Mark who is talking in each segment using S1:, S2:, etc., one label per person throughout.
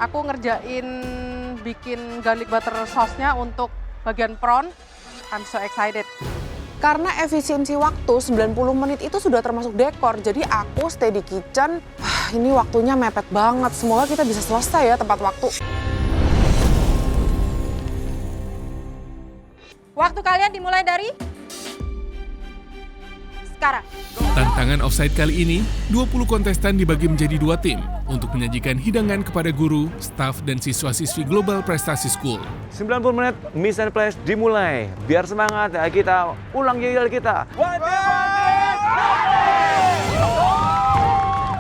S1: Aku ngerjain bikin garlic butter sauce-nya untuk bagian prawn. I'm so excited.
S2: Karena efisiensi waktu 90 menit itu sudah termasuk dekor, jadi aku stay di kitchen. Ini waktunya mepet banget, semoga kita bisa selesai ya tepat waktu.
S3: Waktu kalian dimulai dari sekarang.
S4: Tantangan offside kali ini, 20 kontestan dibagi menjadi 2 tim untuk menyajikan hidangan kepada guru, staf, dan siswa-siswi Global Prestasi School.
S5: 90 menit Miss and Place dimulai. Biar semangat ya kita ulang yel kita.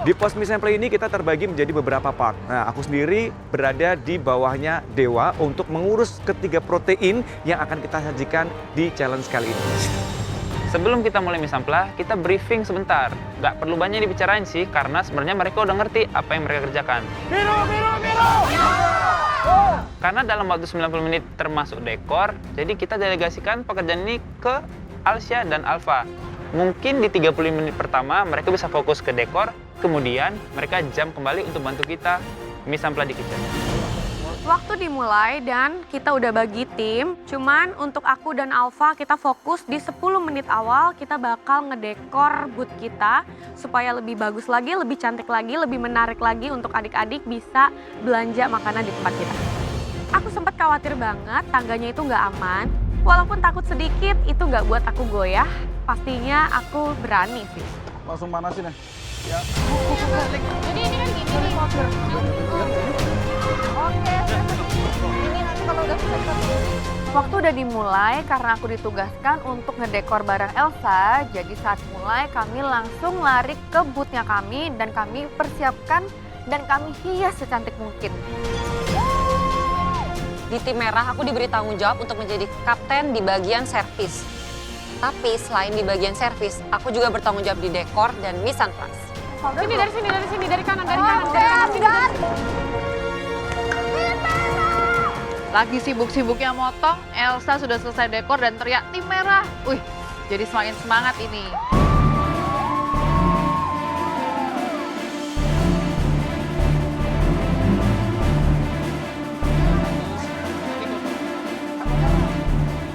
S5: Di pos Miss and Play ini kita terbagi menjadi beberapa part. Nah, aku sendiri berada di bawahnya Dewa untuk mengurus ketiga protein yang akan kita sajikan di challenge kali ini.
S6: Sebelum kita mulai misampla, kita briefing sebentar. Nggak perlu banyak dibicarain sih, karena sebenarnya mereka udah ngerti apa yang mereka kerjakan. Karena dalam waktu 90 menit termasuk dekor, jadi kita delegasikan pekerjaan ini ke Alsya dan Alfa. Mungkin di 30 menit pertama mereka bisa fokus ke dekor, kemudian mereka jam kembali untuk bantu kita misampla di kitchen.
S3: Waktu dimulai dan kita udah bagi tim. Cuman untuk aku dan Alfa kita fokus di 10 menit awal kita bakal ngedekor booth kita supaya lebih bagus lagi, lebih cantik lagi, lebih menarik lagi untuk adik-adik bisa belanja makanan di tempat kita. Aku sempat khawatir banget tangganya itu nggak aman. Walaupun takut sedikit itu nggak buat aku goyah. Pastinya aku berani sih.
S7: Langsung panasin ya.
S3: Jadi ini kan gini nih. Oke, ini nanti kalau udah selesai. Waktu udah dimulai karena aku ditugaskan untuk ngedekor barang Elsa. Jadi saat mulai kami langsung lari ke booth-nya kami dan kami persiapkan dan kami hias secantik mungkin.
S8: Di tim merah aku diberi tanggung jawab untuk menjadi kapten di bagian servis. Tapi selain di bagian servis, aku juga bertanggung jawab di dekor dan mise en place.
S3: Sini, dari kanan, dari kanan. Sini.
S9: Lagi sibuk-sibuknya motong, Elsa sudah selesai dekor dan teriak tim merah. Wih, jadi semakin semangat ini.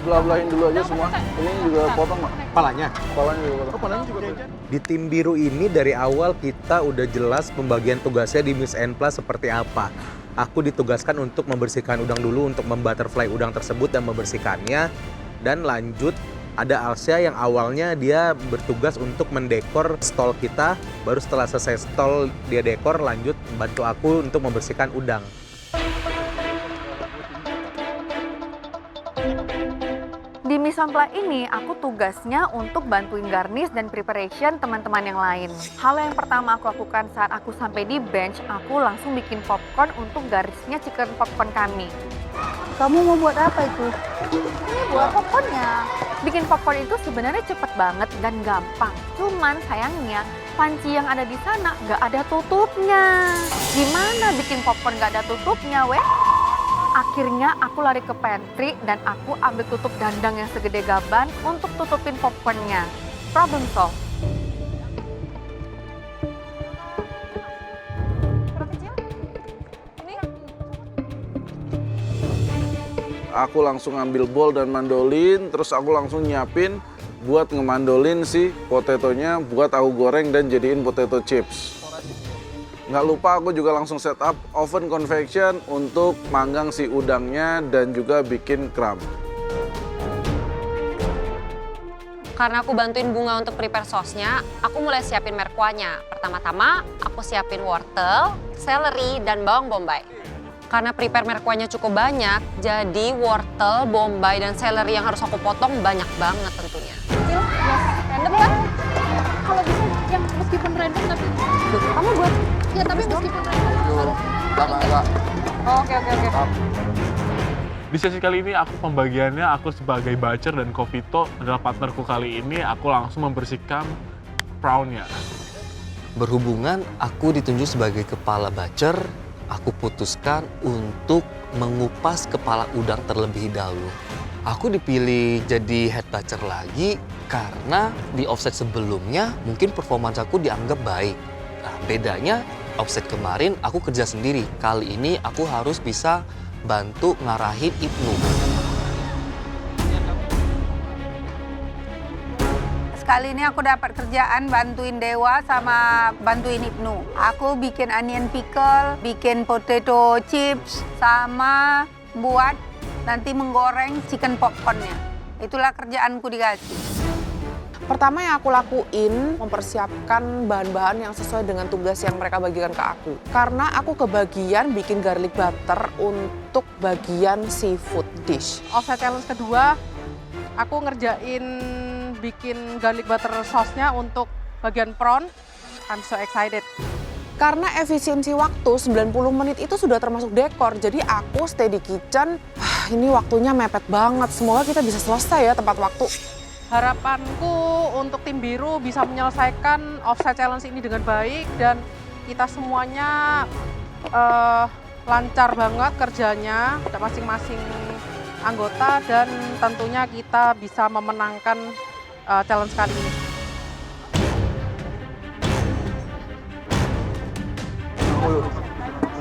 S7: Belah-belahin dulu aja semua. Ini juga potong, Mak.
S10: Palanya.
S7: Kepalanya juga potong. Kepalanya juga potong.
S10: Di tim biru ini dari awal kita udah jelas pembagian tugasnya di Miss and Plus seperti apa. Aku ditugaskan untuk membersihkan udang dulu, untuk membutterfly udang tersebut dan membersihkannya. Dan lanjut ada Alsya yang awalnya dia bertugas untuk mendekor stall kita. Baru setelah selesai stall dia dekor, lanjut bantu aku untuk membersihkan udang.
S3: Di mise en place ini, aku tugasnya untuk bantuin garnish dan preparation teman-teman yang lain. Hal yang pertama aku lakukan saat aku sampai di bench, aku langsung bikin popcorn untuk garnishnya chicken popcorn kami.
S11: Kamu mau buat apa itu?
S3: Ini buat popcornnya. Bikin popcorn itu sebenarnya cepet banget dan gampang. Cuman sayangnya, panci yang ada di sana nggak ada tutupnya. Gimana bikin popcorn nggak ada tutupnya, weh? Akhirnya aku lari ke pantry dan aku ambil tutup dandang yang segede gaban untuk tutupin popcornnya. Problem solved.
S7: Aku langsung ambil bowl dan mandolin, terus aku langsung nyiapin buat ngemandolin si potatonya buat aku goreng dan jadiin potato chips. Nggak lupa aku juga langsung set up oven convection untuk manggang si udangnya dan juga bikin crumb.
S8: Karena aku bantuin Bunga untuk prepare sauce-nya, aku mulai siapin merkuanya. Pertama-tama, aku siapin wortel, seleri, dan bawang bombay. Karena prepare merkuanya cukup banyak, jadi wortel, bombay, dan seleri yang harus aku potong banyak banget tentunya.
S11: Random kan? Kalau bisa yang meskipun random tapi kamu buat ya tapi meskipun random.
S3: Oke.
S12: Di sesi kali ini aku pembagiannya aku sebagai bacer dan Kofito adalah partnerku kali ini aku langsung membersihkan prawnnya.
S13: Berhubungan aku ditunjuk sebagai kepala bacer, aku putuskan untuk mengupas kepala udang terlebih dahulu. Aku dipilih jadi head bacer lagi karena di offset sebelumnya mungkin performance aku dianggap baik. Nah, bedanya offset kemarin aku kerja sendiri. Kali ini aku harus bisa bantu ngarahin Ibnu.
S14: Kali ini aku dapat kerjaan bantuin Dewa sama bantuin Ibnu. Aku bikin onion pickle, bikin potato chips, sama buat nanti menggoreng chicken popcornnya. Itulah kerjaanku dikasih.
S2: Pertama yang aku lakuin, mempersiapkan bahan-bahan yang sesuai dengan tugas yang mereka bagikan ke aku. Karena aku kebagian bikin garlic butter untuk bagian seafood dish.
S1: Offside challenge kedua, aku ngerjain bikin garlic butter sauce-nya untuk bagian prawn. I'm so excited.
S2: Karena efisiensi waktu 90 menit itu sudah termasuk dekor. Jadi aku stay di kitchen, ini waktunya mepet banget. Semoga kita bisa selesai ya tepat waktu.
S1: Harapanku untuk tim biru bisa menyelesaikan offside challenge ini dengan baik dan kita semuanya lancar banget kerjanya, masing-masing anggota, dan tentunya kita bisa memenangkan challenge kali ini.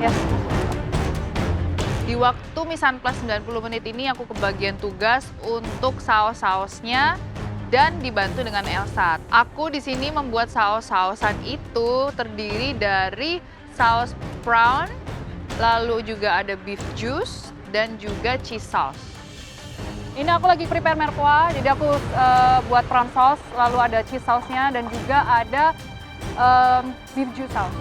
S9: Yes. Di waktu Mission Plus 90 menit ini aku kebagian tugas untuk saus-sausnya dan dibantu dengan Elsa. Aku di sini membuat saus-sausan itu terdiri dari saus prawn, lalu juga ada beef juice dan juga cheese sauce.
S11: Ini aku lagi prepare merkwa, jadi aku buat prawn sauce, lalu ada cheese sauce-nya dan juga ada beef juice sauce.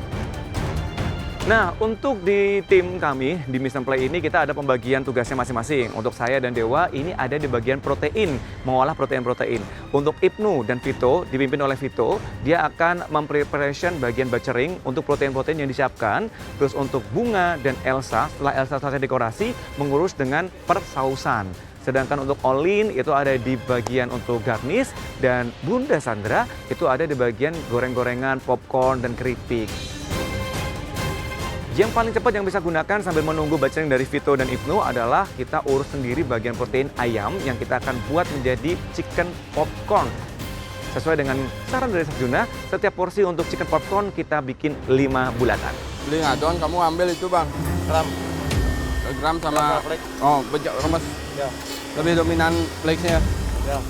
S5: Nah, untuk di tim kami, di Mission Play ini kita ada pembagian tugasnya masing-masing. Untuk saya dan Dewa, ini ada di bagian protein, mengolah protein-protein. Untuk Ibnu dan Vito, dipimpin oleh Vito, dia akan mempreparation bagian butchering untuk protein-protein yang disiapkan. Terus untuk Bunga dan Elsa, setelah Elsa selesai dekorasi, mengurus dengan persausan. Sedangkan untuk Olin itu ada di bagian untuk garnish, dan Bunda Sandra itu ada di bagian goreng-gorengan, popcorn, dan keripik. Yang paling cepat yang bisa gunakan sambil menunggu butchering dari Vito dan Ibnu adalah kita urus sendiri bagian protein ayam yang kita akan buat menjadi chicken popcorn. Sesuai dengan saran dari Sarjuna, setiap porsi untuk chicken popcorn kita bikin 5 bulatan.
S15: Beli ngadon, kamu ambil itu bang. Gram sama, oh bejak remes. Ya. Lebih dominan flakesnya. Ya.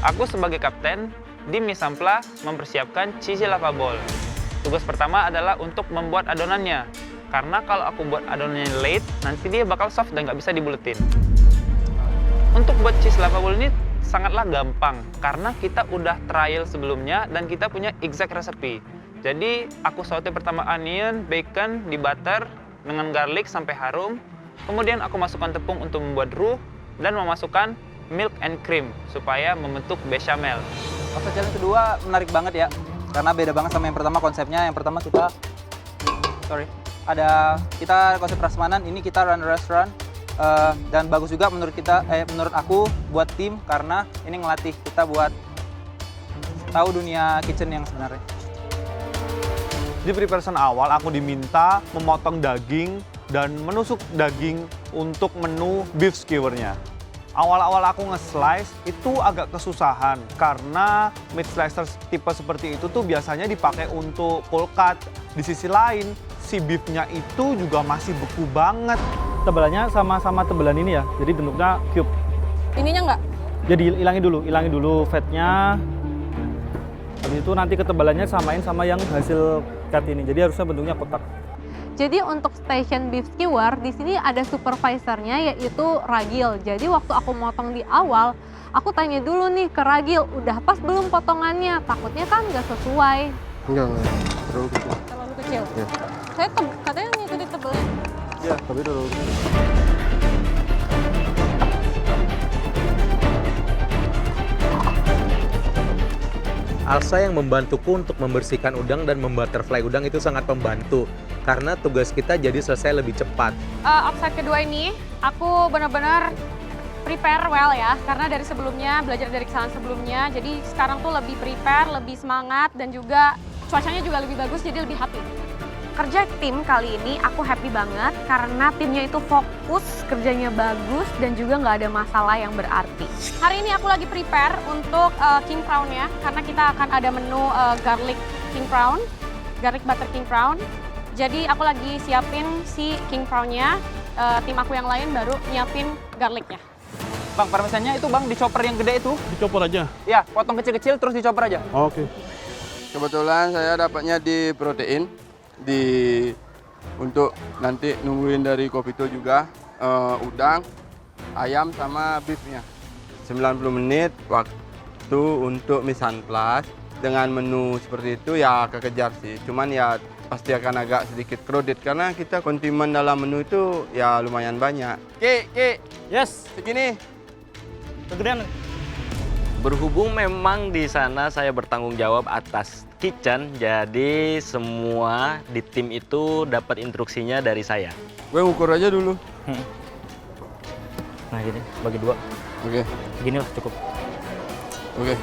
S6: Aku sebagai kapten di Misampla mempersiapkan cheesy lava ball. Tugas pertama adalah untuk membuat adonannya. Karena kalau aku buat adonannya late, nanti dia bakal soft dan nggak bisa dibuletin. Untuk buat cheese lava ball ini sangatlah gampang, karena kita udah trial sebelumnya dan kita punya exact recipe. Jadi aku saute pertama onion, bacon di butter dengan garlic sampai harum. Kemudian aku masukkan tepung untuk membuat roux dan memasukkan milk and cream supaya membentuk bechamel.
S16: Offside challenge kedua menarik banget ya, karena beda banget sama yang pertama konsepnya. Yang pertama kita, kita konsep prasmanan, ini kita run restaurant, dan bagus juga menurut aku buat tim karena ini ngelatih kita buat tahu dunia kitchen yang sebenarnya.
S17: Di preparation awal aku diminta memotong daging dan menusuk daging untuk menu beef skewernya. Awal-awal aku nge-slice itu agak kesusahan karena meat slicer tipe seperti itu tuh biasanya dipakai untuk pull cut. Di sisi lain, si beefnya itu juga masih beku banget.
S18: Tebalannya sama-sama tebalan ini ya, jadi bentuknya cube.
S11: Ininya enggak?
S18: Jadi hilangin dulu fatnya. Habis itu nanti ketebalannya samain sama yang hasil cut ini, jadi harusnya bentuknya kotak.
S3: Jadi untuk station beef skewer di sini ada supervisornya yaitu Ragil. Jadi waktu aku motong di awal, aku tanya dulu nih ke Ragil, udah pas belum potongannya? Takutnya kan nggak sesuai.
S15: Enggak, terlalu kecil.
S11: Terlalu kecil?
S15: Ya.
S11: Saya katanya ngikutin tebelnya.
S15: Ya, tapi terlalu kecil.
S10: Alsa yang membantuku untuk membersihkan udang dan membutterfly udang itu sangat membantu. Karena tugas kita jadi selesai lebih cepat.
S11: Offside kedua ini, aku benar-benar prepare well ya. Karena dari sebelumnya, belajar dari kesalahan sebelumnya. Jadi sekarang tuh lebih prepare, lebih semangat, dan juga cuacanya juga lebih bagus, jadi lebih happy.
S3: Kerja tim kali ini aku happy banget karena timnya itu fokus, kerjanya bagus, dan juga nggak ada masalah yang berarti. Hari ini aku lagi prepare untuk king prawn-nya, karena kita akan ada menu garlic king prawn, garlic butter king prawn. Jadi aku lagi siapin si king prawn-nya, tim aku yang lain baru nyiapin garlic-nya.
S16: Bang, parmesannya itu bang, di chopper yang gede itu.
S12: Dicopot aja?
S16: Ya, potong kecil-kecil terus dicopper aja.
S12: Oke.
S15: Kebetulan saya dapatnya di protein, untuk nanti nungguin dari Kopito juga udang, ayam sama beefnya. 90 menit waktu untuk Mise en Place. Dengan menu seperti itu ya kekejar sih, cuman ya pasti akan agak sedikit crowded karena kita kondimen dalam menu itu ya lumayan banyak. Ki,
S18: yes,
S15: segini.
S18: Kegedean.
S13: Berhubung memang di sana saya bertanggung jawab atas kitchen, jadi semua di tim itu dapat instruksinya dari saya.
S15: Gue ngukur aja dulu.
S18: Nah gini, bagi 2.
S15: Oke.
S18: Segini lah cukup.
S15: Oke.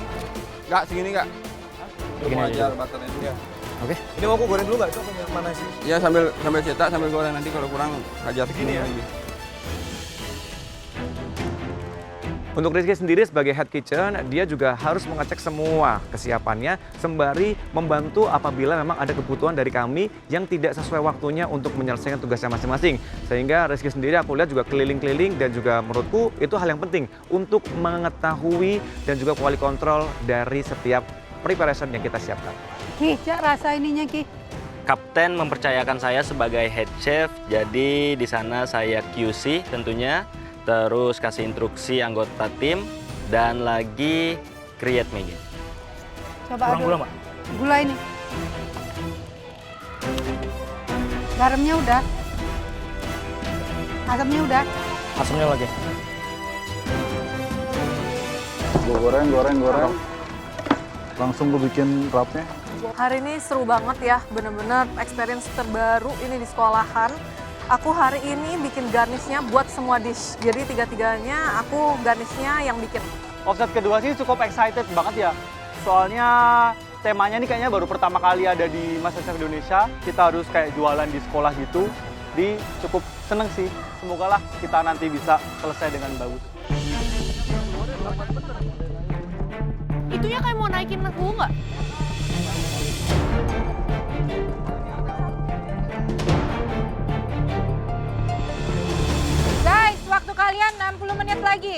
S15: Enggak, segini enggak?
S18: Begini aja. Oke.
S10: Ini mau aku goreng dulu nggak? Itu mana sih?
S15: Iya, sambil cetak, sambil goreng, nanti kalau kurang hajar segini ya.
S5: Untuk Rizky sendiri sebagai head kitchen, dia juga harus mengecek semua kesiapannya sembari membantu apabila memang ada kebutuhan dari kami yang tidak sesuai waktunya untuk menyelesaikan tugasnya masing-masing. Sehingga Rizky sendiri aku lihat juga keliling-keliling dan juga menurutku itu hal yang penting untuk mengetahui dan juga quality control dari setiap preparation yang kita siapkan.
S14: Ki, Cak, rasa ininya Ki.
S13: Kapten mempercayakan saya sebagai head chef, jadi di sana saya QC tentunya, terus kasih instruksi anggota tim, dan lagi create menu.
S14: Coba
S18: Kurang
S14: aduk.
S18: gula, Mbak?
S14: Gula ini. Garamnya udah. Asamnya udah.
S18: Asamnya lagi.
S7: Gue goreng. Langsung gue bikin wrapnya.
S1: Hari ini seru banget ya, bener-bener experience terbaru ini di sekolahan. Aku hari ini bikin garnishnya buat semua dish. Jadi tiga-tiganya aku garnishnya yang bikin.
S16: Offset kedua sih cukup excited banget ya. Soalnya temanya ini kayaknya baru pertama kali ada di MasterChef Indonesia. Kita harus kayak jualan di sekolah gitu. Jadi cukup seneng sih. Semoga lah kita nanti bisa selesai dengan bagus.
S3: Itunya kayak mau naikin suhu nggak?
S14: Guys, waktu kalian 60 menit lagi.